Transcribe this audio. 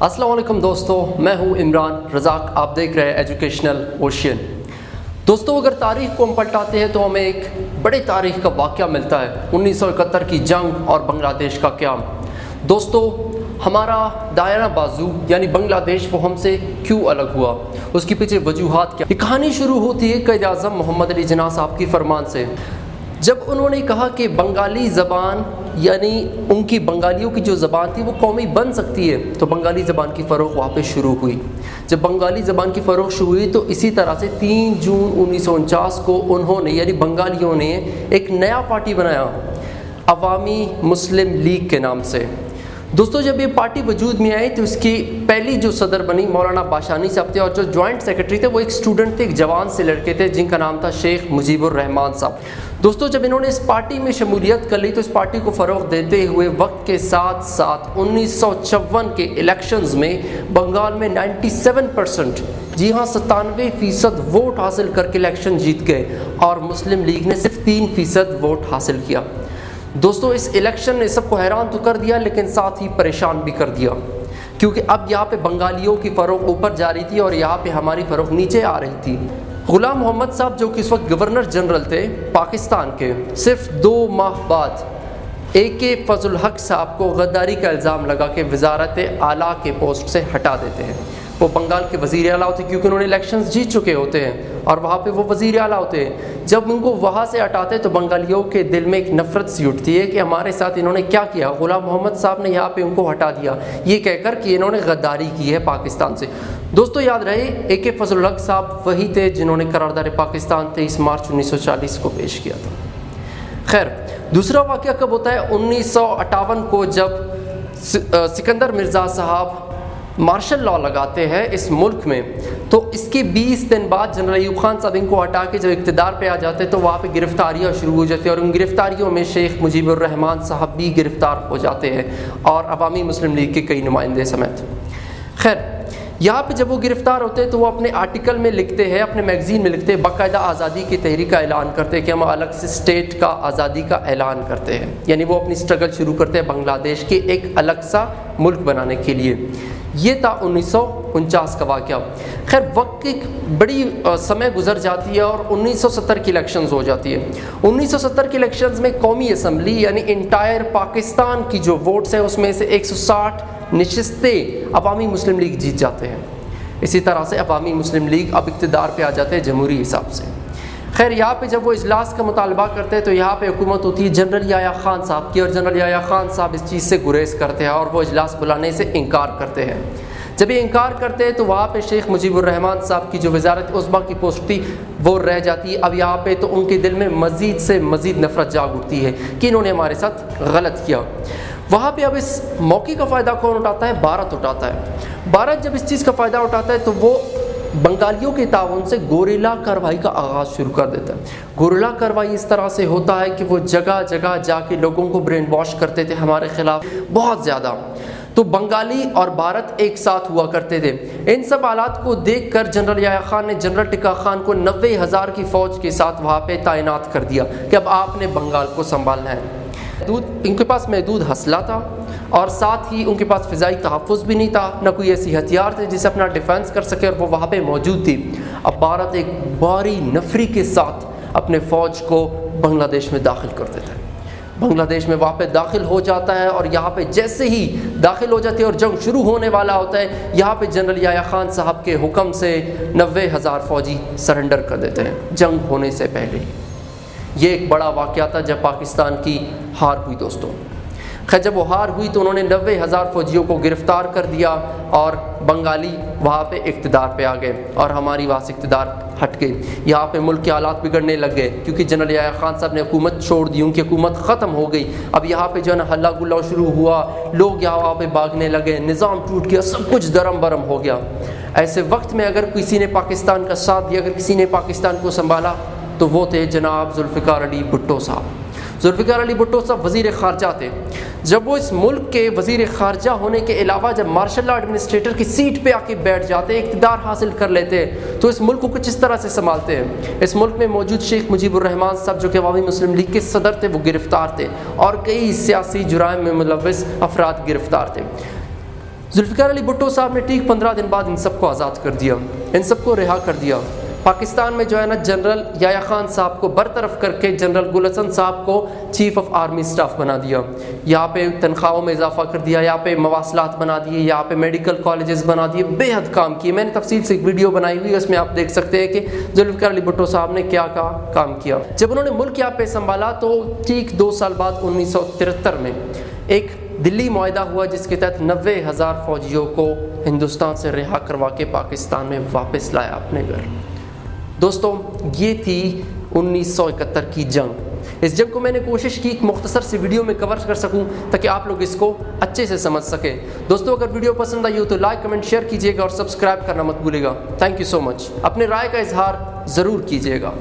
السلام علیکم دوستو، میں ہوں عمران رزاق، آپ دیکھ رہے ہیں ایجوکیشنل اوشین۔ دوستو اگر تاریخ کو ہم پلٹاتے ہیں تو ہمیں ایک بڑے تاریخ کا واقعہ ملتا ہے، 1971 کی جنگ اور بنگلہ دیش کا قیام۔ دوستو ہمارا دائرہ بازو یعنی بنگلہ دیش وہ ہم سے کیوں الگ ہوا، اس کے پیچھے وجوہات کیا؟ یہ کہانی شروع ہوتی ہے قائد اعظم محمد علی جناح صاحب کی فرمان سے، جب انہوں نے کہا کہ بنگالی زبان یعنی ان کی بنگالیوں کی جو زبان تھی وہ قومی بن سکتی ہے، تو بنگالی زبان کی فروغ وہاں پہ شروع ہوئی۔ جب بنگالی زبان کی فروغ شروع ہوئی تو اسی طرح سے 3 جون 1949 کو انہوں نے یعنی بنگالیوں نے ایک نیا پارٹی بنایا، عوامی مسلم لیگ کے نام سے۔ دوستو جب یہ پارٹی وجود میں آئی تو اس کی پہلی جو صدر بنی مولانا باشانی صاحب تھے، اور جو جوائنٹ سیکرٹری تھے وہ ایک اسٹوڈنٹ تھے، ایک جوان سے لڑکے تھے جن کا نام تھا شیخ مجیب الرحمان صاحب۔ دوستو جب انہوں نے اس پارٹی میں شمولیت کر لی تو اس پارٹی کو فروغ دیتے ہوئے وقت کے ساتھ ساتھ 1954 کے الیکشنز میں بنگال میں 97%، جی ہاں 97% ووٹ حاصل کر کے الیکشن جیت گئے، اور مسلم لیگ نے صرف 3% ووٹ حاصل کیا۔ دوستو اس الیکشن نے سب کو حیران تو کر دیا لیکن ساتھ ہی پریشان بھی کر دیا، کیونکہ اب یہاں پہ بنگالیوں کی فروغ اوپر جا رہی تھی اور یہاں پہ ہماری فروغ نیچے آ رہی تھی۔ غلام محمد صاحب جو کہ اس وقت گورنر جنرل تھے پاکستان کے، صرف 2 ماہ بعد AK فضل الحق صاحب کو غداری کا الزام لگا کے وزارت اعلیٰ کے پوسٹ سے ہٹا دیتے ہیں۔ وہ بنگال کے وزیر اعلیٰ ہوتے کیونکہ انہوں نے الیکشنز جیت چکے ہوتے ہیں اور وہاں پہ وہ وزیر اعلیٰ ہوتے ہیں۔ جب ان کو وہاں سے ہٹاتے تو بنگالیوں کے دل میں ایک نفرت سی اٹھتی ہے کہ ہمارے ساتھ انہوں نے کیا کیا، غلام محمد صاحب نے یہاں پہ ان کو ہٹا دیا یہ کہہ کر کہ انہوں نے غداری کی ہے پاکستان سے۔ دوستو یاد رہے AK فضل الحق صاحب وہی تھے جنہوں نے قرارداد پاکستان 23 مارچ 1940 کو پیش کیا تھا۔ خیر دوسرا واقعہ کب ہوتا ہے؟ 1958 کو جب سکندر مرزا صاحب مارشل لاء لگاتے ہیں اس ملک میں، تو اس کے 20 دن بعد جنرل ایوب خان صاحب ان کو ہٹا کے جب اقتدار پہ آ جاتے تو وہاں پہ گرفتاریاں شروع ہو جاتی ہیں، اور ان گرفتاریوں میں شیخ مجیب الرحمان صاحب بھی گرفتار ہو جاتے ہیں اور عوامی مسلم لیگ کے کئی نمائندے سمیت۔ خیر یہاں پہ جب وہ گرفتار ہوتے ہیں تو وہ اپنے آرٹیکل میں لکھتے ہیں، اپنے میگزین میں لکھتے ہیں، باقاعدہ آزادی کی تحریک کا اعلان کرتے ہیں کہ ہم الگ سے اسٹیٹ کا آزادی کا اعلان کرتے ہیں، یعنی وہ اپنی سٹرگل شروع کرتے ہیں بنگلہ دیش کے ایک الگ سا ملک بنانے کے لیے۔ یہ تھا 1949 کا واقعہ۔ خیر وقت کی بڑی سمے گزر جاتی ہے اور 1970 کی الیکشنز ہو جاتی ہے۔ 1970 کے الیکشنز میں قومی اسمبلی یعنی انٹائر پاکستان کی جو ووٹس ہیں اس میں سے 160 نشستیں عوامی مسلم لیگ جیت جاتے ہیں۔ اسی طرح سے عوامی مسلم لیگ اب اقتدار پہ آ جاتے ہیں جمہوری حساب سے۔ خیر یہاں پہ جب وہ اجلاس کا مطالبہ کرتے ہیں تو یہاں پہ حکومت ہوتی ہے جنرل یحییٰ خان صاحب کی، اور جنرل یحییٰ خان صاحب اس چیز سے گریز کرتے ہیں اور وہ اجلاس بلانے سے انکار کرتے ہیں۔ جب یہ انکار کرتے ہیں تو وہاں پہ شیخ مجیب الرحمان صاحب کی جو وزارت عظمیٰ کی پوسٹ تھی وہ رہ جاتی ہے۔ اب یہاں پہ تو ان کے دل میں مزید سے مزید نفرت جاگ اٹھتی ہے کہ انہوں نے ہمارے ساتھ غلط کیا۔ وہاں پہ اب اس موقع کا فائدہ کون اٹھاتا ہے؟ بھارت اٹھاتا ہے۔ بھارت جب اس چیز کا فائدہ اٹھاتا ہے تو وہ بنگالیوں کے تعاون سے گوریلا کارروائی کا آغاز شروع کر دیتا ہے۔ گوریلا کارروائی اس طرح سے ہوتا ہے کہ وہ جگہ جگہ جا کے لوگوں کو برین واش کرتے تھے ہمارے خلاف بہت زیادہ۔ تو بنگالی اور بھارت ایک ساتھ ہوا کرتے تھے۔ ان سب حالات کو دیکھ کر جنرل یحییٰ خان نے جنرل ٹکا خان کو 90,000 کی فوج کے ساتھ وہاں پہ تعینات کر دیا کہ اب آپ نے بنگال کو سنبھالنا ہے۔ ان کے پاس محدود اسلحہ تھا اور ساتھ ہی ان کے پاس فضائی تحفظ بھی نہیں تھا، نہ کوئی ایسی ہتھیار تھے جسے اپنا ڈیفینس کر سکے، اور وہ وہاں پہ موجود تھی۔ اب بھارت ایک بھاری نفری کے ساتھ اپنے فوج کو بنگلہ دیش میں داخل کر دیتا ہے۔ بنگلہ دیش میں وہاں پہ داخل ہو جاتا ہے، اور یہاں پہ جیسے ہی داخل ہو جاتی ہے اور جنگ شروع ہونے والا ہوتا ہے، یہاں پہ جنرل یحییٰ خان صاحب کے حکم سے 90,000 فوجی سرنڈر کر دیتے ہیں جنگ ہونے سے پہلے۔ یہ ایک بڑا واقعہ تھا جب پاکستان کی ہار ہوئی دوستوں۔ خیر جب وہ ہار ہوئی تو انہوں نے 90,000 فوجیوں کو گرفتار کر دیا اور بنگالی وہاں پہ اقتدار پہ آ گئے اور ہماری وہاں سے اقتدار ہٹ گئی۔ یہاں پہ ملک کے حالات بگڑنے لگ گئے کیونکہ جنرل یحییٰ خان صاحب نے حکومت چھوڑ دی، ان کی حکومت ختم ہو گئی۔ اب یہاں پہ جو ہے نا ہلا گلا شروع ہوا، لوگ یہاں پہ بھاگنے لگے، نظام ٹوٹ گیا، سب کچھ درم برم ہو گیا۔ ایسے وقت میں اگر کسی نے پاکستان کا ساتھ دیا، اگر کسی نے پاکستان کو سنبھالا تو وہ تھے جناب ذوالفقار علی بھٹو صاحب۔ ذوالفقار علی بھٹو صاحب وزیر خارجہ تھے۔ جب وہ اس ملک کے وزیر خارجہ ہونے کے علاوہ جب مارشل لاء ایڈمنسٹریٹر کی سیٹ پہ آ کے بیٹھ جاتے، اقتدار حاصل کر لیتے، تو اس ملک کو کچھ اس طرح سے سنبھالتے ہیں۔ اس ملک میں موجود شیخ مجیب الرحمان صاحب جو کہ عوامی مسلم لیگ کے صدر تھے وہ گرفتار تھے، اور کئی سیاسی جرائم میں ملوث افراد گرفتار تھے۔ ذوالفقار علی بھٹو صاحب نے ٹھیک 15 دن بعد ان سب کو آزاد کر دیا، ان سب کو رہا کر دیا۔ پاکستان میں جو ہے نا جنرل یحییٰ خان صاحب کو برطرف کر کے جنرل گل حسن صاحب کو چیف آف آرمی اسٹاف بنا دیا، یہاں پہ تنخواہوں میں اضافہ کر دیا، یہاں پہ مواصلات بنا دیے، یہاں پہ میڈیکل کالجز بنا دیے، بے حد کام کیے۔ میں نے تفصیل سے ایک ویڈیو بنائی ہوئی ہے، اس میں آپ دیکھ سکتے ہیں کہ ذوالفقار علی بھٹو صاحب نے کیا کام کیا۔ جب انہوں نے ملک یہاں پہ سنبھالا تو ٹھیک 2 سال بعد 1973 میں ایک دلی معاہدہ ہوا جس کے تحت 90,000 فوجیوں کو ہندوستان سے رہا کروا کے پاکستان میں واپس لایا اپنے گھر۔ دوستوں یہ تھی 1971 کی جنگ۔ اس جنگ کو میں نے کوشش کی ایک مختصر سی ویڈیو میں کور کر سکوں تاکہ آپ لوگ اس کو اچھے سے سمجھ سکیں۔ دوستوں اگر ویڈیو پسند آئی ہو تو لائک کمنٹ شیئر کیجیے گا اور سبسکرائب کرنا مت بھولیے گا۔ تھینک یو سو مچ۔ اپنے رائے کا اظہار ضرور کیجیے گا۔